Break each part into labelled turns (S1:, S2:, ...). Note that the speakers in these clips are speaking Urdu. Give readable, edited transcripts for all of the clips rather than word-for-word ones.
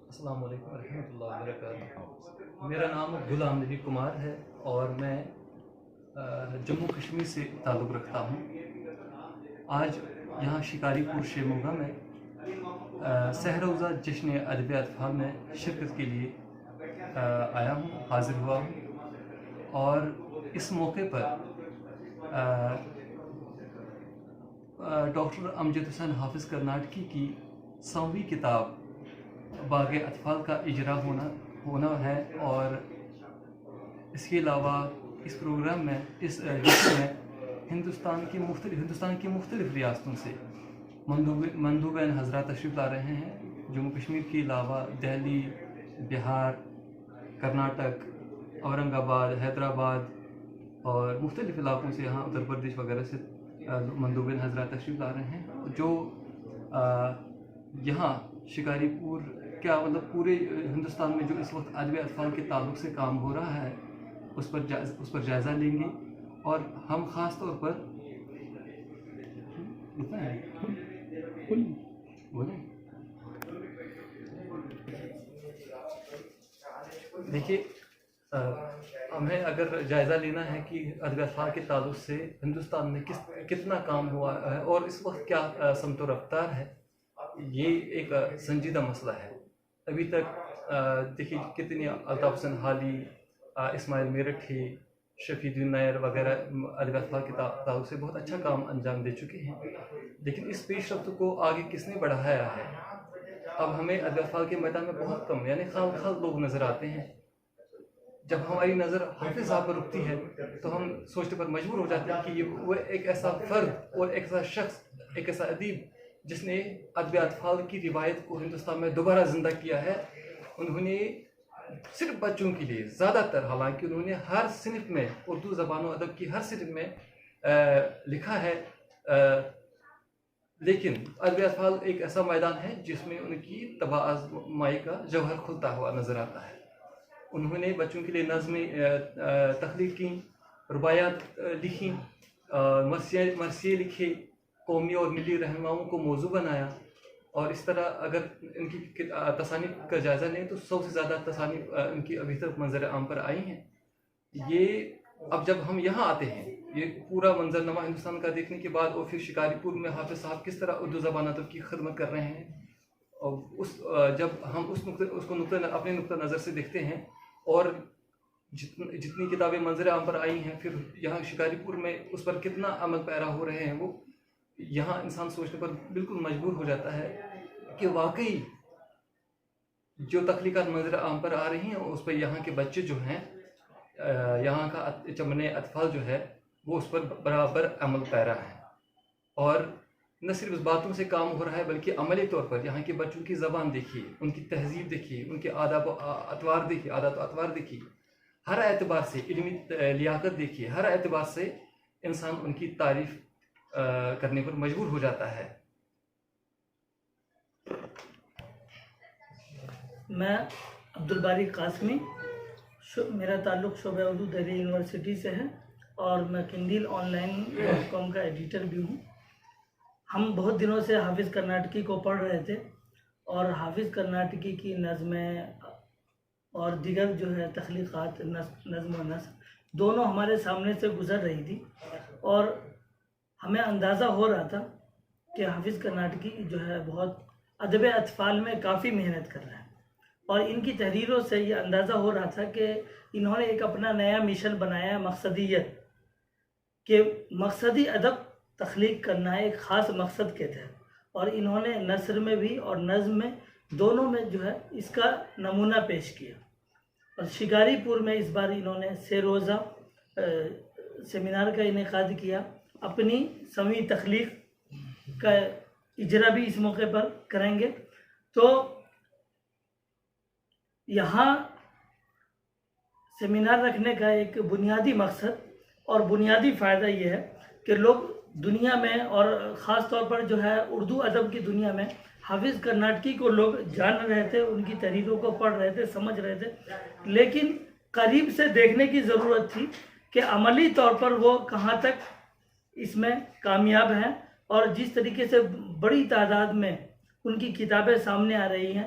S1: السلام علیکم ورحمۃ اللہ وبرکاتہ۔ میرا نام غلام نبی کمار ہے اور میں جموں کشمیر سے تعلق رکھتا ہوں۔ آج یہاں شکاری پور شیموگا میں سہروزہ جشن ادب اطفال میں شرکت کے لیے آیا ہوں، حاضر ہوا ہوں، اور اس موقع پر ڈاکٹر امجد حسین حافظ کرناٹکی کی 100ویں کتاب باغ اطفال کا اجرا ہونا ہے، اور اس کے علاوہ اس پروگرام میں جشن میں ہندوستان کی مختلف ریاستوں سے مندوبین حضرات تشریف لا رہے ہیں۔ جموں کشمیر کے علاوہ دہلی، بہار، کرناٹک، اورنگ آباد، حیدرآباد اور مختلف علاقوں سے، یہاں اتر پردیش وغیرہ سے مندوبین حضرات تشریف لا رہے ہیں، جو یہاں شکاری پور کیا مطلب پورے ہندوستان میں جو اس وقت ادب اطفال کے تعلق سے کام ہو رہا ہے اس پر جائزہ لیں گے، اور ہم خاص طور پر دیکھیے، ہمیں اگر جائزہ لینا ہے کہ ادب اطفال کے تعلق سے ہندوستان میں کتنا کام ہوا ہے اور اس وقت کیا سمت و رفتار ہے، یہ ایک سنجیدہ مسئلہ ہے۔ ابھی تک دیکھیے کتنی الطاف حسین حالی، اسماعیل میرٹھی، شفیع الدین نیر وغیرہ ادب اطفال کے تعلق سے بہت اچھا کام انجام دے چکے ہیں، لیکن اس پیش رفت کو آگے کس نے بڑھایا ہے؟ اب ہمیں ادب اطفال کے میدان میں بہت کم یعنی خام لوگ نظر آتے ہیں۔ جب ہماری نظر حافظ صاحب پر رکتی ہے تو ہم سوچنے پر مجبور ہو جاتے ہیں کہ وہ ایک ایسا فرد اور ایک ایسا شخص، ایک ایسا ادیب جس نے ادب اطفال کی روایت کو ہندوستان میں دوبارہ زندہ کیا ہے۔ انہوں نے صرف بچوں کے لیے زیادہ تر، حالانکہ انہوں نے ہر صنف میں، اردو زبان و ادب کی ہر صنف میں لکھا ہے، لیکن ادب اطفال ایک ایسا میدان ہے جس میں ان کی طبع آزمائی کا جوہر کھلتا ہوا نظر آتا ہے۔ انہوں نے بچوں کے لیے نظمیں تخلیق کی، رباعیات لکھیں، مرثیے لکھے، قومی اور ملی رہنماؤں کو موضوع بنایا، اور اس طرح اگر ان کی تصانیف کا جائزہ لیں تو 100 سے زیادہ تصانیف ان کی ابھی تک منظر عام پر آئی ہیں۔ یہ اب جب ہم یہاں آتے ہیں، یہ پورا منظرنامہ ہندوستان کا دیکھنے کے بعد، اور پھر شکاری پور میں حافظ صاحب کس طرح اردو زبان ادب کی خدمت کر رہے ہیں، اور جب ہم اس کو اپنے نقطہ نظر سے دیکھتے ہیں، اور جتنی کتابیں منظر عام پر آئی ہیں، پھر یہاں شکاری پور میں اس پر کتنا عمل پیرا ہو رہے ہیں، وہ یہاں انسان سوچنے پر بالکل مجبور ہو جاتا ہے کہ واقعی جو تخلیقات منظر عام پر آ رہی ہیں اس پر یہاں کے بچے جو ہیں، یہاں کا چمن اطفال جو ہے، وہ اس پر برابر عمل پیرا ہے، اور نہ صرف اس باتوں سے کام ہو رہا ہے بلکہ عملی طور پر یہاں کے بچوں کی زبان دیکھیے، ان کی تہذیب دیکھیے، ان کے عادات و اطوار دیکھیے، ہر اعتبار سے علمی لیاقت دیکھیے، ہر اعتبار سے انسان ان کی تعریف کرنے پر مجبور ہو جاتا ہے۔
S2: میں عبدالباری قاسمی، میرا تعلق شعبہ اردو دہلی یونیورسٹی سے ہے، اور میں قندیل آن لائن .com کا ایڈیٹر بھی ہوں۔ ہم بہت دنوں سے حافظ کرناٹکی کو پڑھ رہے تھے، اور حافظ کرناٹکی کی نظمیں اور دیگر جو ہے تخلیقات، نظم و نثر دونوں ہمارے سامنے سے گزر رہی تھی، اور ہمیں اندازہ ہو رہا تھا کہ حافظ کرناٹکی جو ہے بہت ادب اطفال میں کافی محنت کر رہا ہے، اور ان کی تحریروں سے یہ اندازہ ہو رہا تھا کہ انہوں نے ایک اپنا نیا مشن بنایا ہے، مقصدیت، کہ مقصدی ادب تخلیق کرنا ہے ایک خاص مقصد کے تحت، اور انہوں نے نثر میں بھی اور نظم میں دونوں میں جو ہے اس کا نمونہ پیش کیا۔ اور شکاری پور میں اس بار انہوں نے 3 روزہ سیمینار کا انعقاد کیا، اپنی 100ویں تخلیق کا اجرا بھی اس موقع پر کریں گے۔ تو یہاں سیمینار رکھنے کا ایک بنیادی مقصد اور بنیادی فائدہ یہ ہے کہ لوگ دنیا میں، اور خاص طور پر جو ہے اردو ادب کی دنیا میں، حافظ کرناٹکی کو لوگ جان رہے تھے، ان کی تحریروں کو پڑھ رہے تھے، سمجھ رہے تھے، لیکن قریب سے دیکھنے کی ضرورت تھی کہ عملی طور پر وہ کہاں تک اس میں کامیاب ہیں، اور جس طریقے سے بڑی تعداد میں ان کی کتابیں سامنے آ رہی ہیں،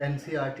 S3: NCERT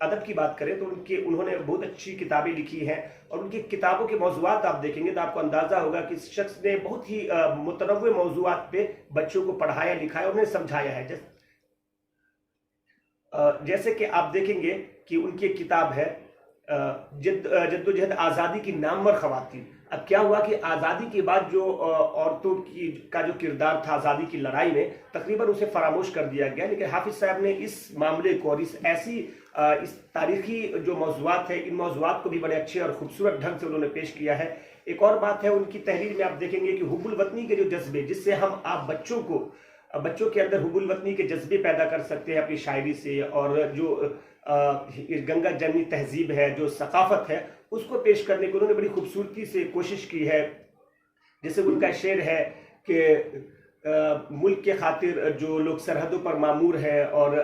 S4: ادب کی بات کریں تو انہوں نے بہت اچھی کتابیں لکھی ہیں، اور ان کی کتابوں کے موضوعات آپ دیکھیں گے تو آپ کو اندازہ ہوگا کہ اس شخص نے بہت ہی متنوع موضوعات پہ بچوں کو پڑھایا، لکھایا اور انہیں سمجھایا ہے. جیسے کہ آپ دیکھیں گے کہ ان کی ایک کتاب ہے جد و جہد آزادی کی نامور خواتین. اب کیا ہوا کہ آزادی کے بعد جو عورتوں کا جو کردار تھا آزادی کی لڑائی میں، تقریباً اسے فراموش کر دیا گیا، لیکن حافظ صاحب نے اس معاملے کو اور اس تاریخی جو موضوعات ہیں، ان موضوعات کو بھی بڑے اچھے اور خوبصورت ڈھنگ سے انہوں نے پیش کیا ہے. ایک اور بات ہے ان کی تحریر میں، آپ دیکھیں گے کہ حب الوطنی کے جو جذبے، جس سے آپ بچوں کے اندر حب الوطنی کے جذبے پیدا کر سکتے ہیں اپنی شاعری سے، اور جو گنگا جمنی تہذیب ہے، جو ثقافت ہے، اس کو پیش کرنے کو انہوں نے بڑی خوبصورتی سے کوشش کی ہے. جیسے ان کا شعر ہے کہ ملک کے خاطر جو لوگ سرحدوں پر معمور ہیں، اور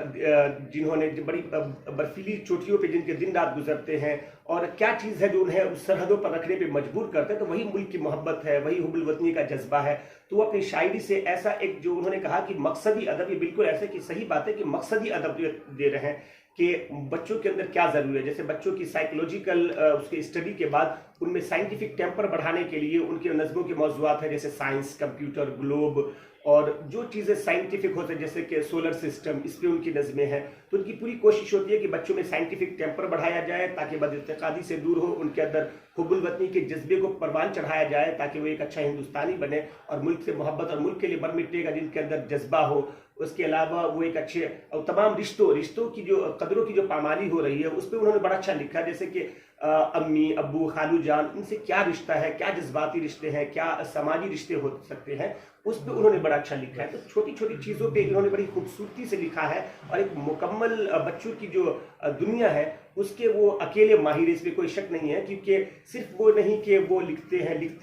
S4: جنہوں نے بڑی برفیلی چوٹیوں پہ جن کے دن رات گزرتے ہیں، اور کیا چیز ہے جو انہیں اس سرحدوں پر رکھنے پہ مجبور کرتے ہیں، تو وہی ملک کی محبت ہے، وہی حب الوطنی کا جذبہ ہے. تو وہ اپنی شاعری سے ایسا ایک جو انہوں نے کہا کہ مقصدی ادب، یہ بالکل ایسے کہ صحیح بات ہے کہ مقصدی ادب دے رہے ہیں کہ بچوں کے اندر کیا ضروری ہے. جیسے بچوں کی سائیکولوجیکل اس کے اسٹڈی کے بعد ان میں سائنٹیفک ٹیمپر بڑھانے کے لیے ان کے نظموں کے موضوعات ہیں، جیسے سائنس، کمپیوٹر، گلوب، اور جو چیزیں سائنٹیفک ہوتے ہیں جیسے کہ سولر سسٹم، اس پہ ان کی نظمیں ہیں. تو ان کی پوری کوشش ہوتی ہے کہ بچوں میں سائنٹیفک ٹیمپر بڑھایا جائے تاکہ بد اعتقادی سے دور ہو، ان کے اندر حب الوطنی کے جذبے کو پروان چڑھایا جائے تاکہ وہ ایک اچھا ہندوستانی بنے، اور ملک سے محبت اور ملک کے لیے بر مٹے گا جن کے اندر جذبہ ہو. اس کے علاوہ وہ ایک اچھے اور تمام رشتوں کی جو قدروں کی جو پامالی ہو رہی ہے، اس پہ انہوں نے بڑا اچھا لکھا. جیسے کہ امی، ابو، خالو جان، ان سے کیا رشتہ ہے، کیا جذباتی رشتے ہیں، کیا سماجی رشتے ہو سکتے ہیں، اس پہ انہوں نے بڑا اچھا لکھا ہے. تو چھوٹی چھوٹی چیزوں پہ انہوں نے بڑی خوبصورتی سے لکھا ہے، اور ایک مکمل بچوں کی جو دنیا ہے اس کے وہ اکیلے ماہر، اس میں کوئی شک نہیں ہے. کیونکہ صرف وہ نہیں کہ وہ لکھتے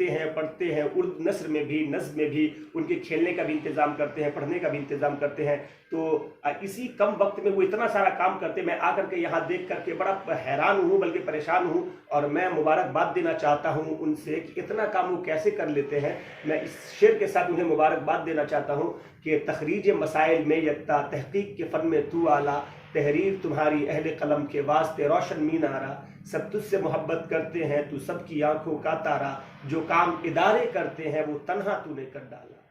S4: ہیں پڑھتے ہیں، اردو نثر میں بھی، نظم میں بھی ان کے کھیلنے کا بھی انتظام کرتے ہیں، پڑھنے کا بھی انتظام کرتے ہیں. تو اسی کم وقت میں وہ اتنا سارا کام کرتے ہیں. میں آ کر کے یہاں دیکھ کر کے بڑا حیران ہوں، بلکہ پریشان ہوں، اور میں مبارکباد دینا چاہتا ہوں ان سے کہ اتنا کام وہ کیسے کر لیتے ہیں. میں اس شعر کے ساتھ انہیں مبارکباد دینا چاہتا ہوں کہ تخریج مسائل میں یکتا، تحقیق کے فن میں تو اعلیٰ، تحریر تمہاری اہل قلم کے واسطے روشن مینارہ، سب تجھ سے محبت کرتے ہیں تو سب کی آنکھوں کا تارا، جو کام ادارے کرتے ہیں وہ تنہا تو نے کر ڈالا.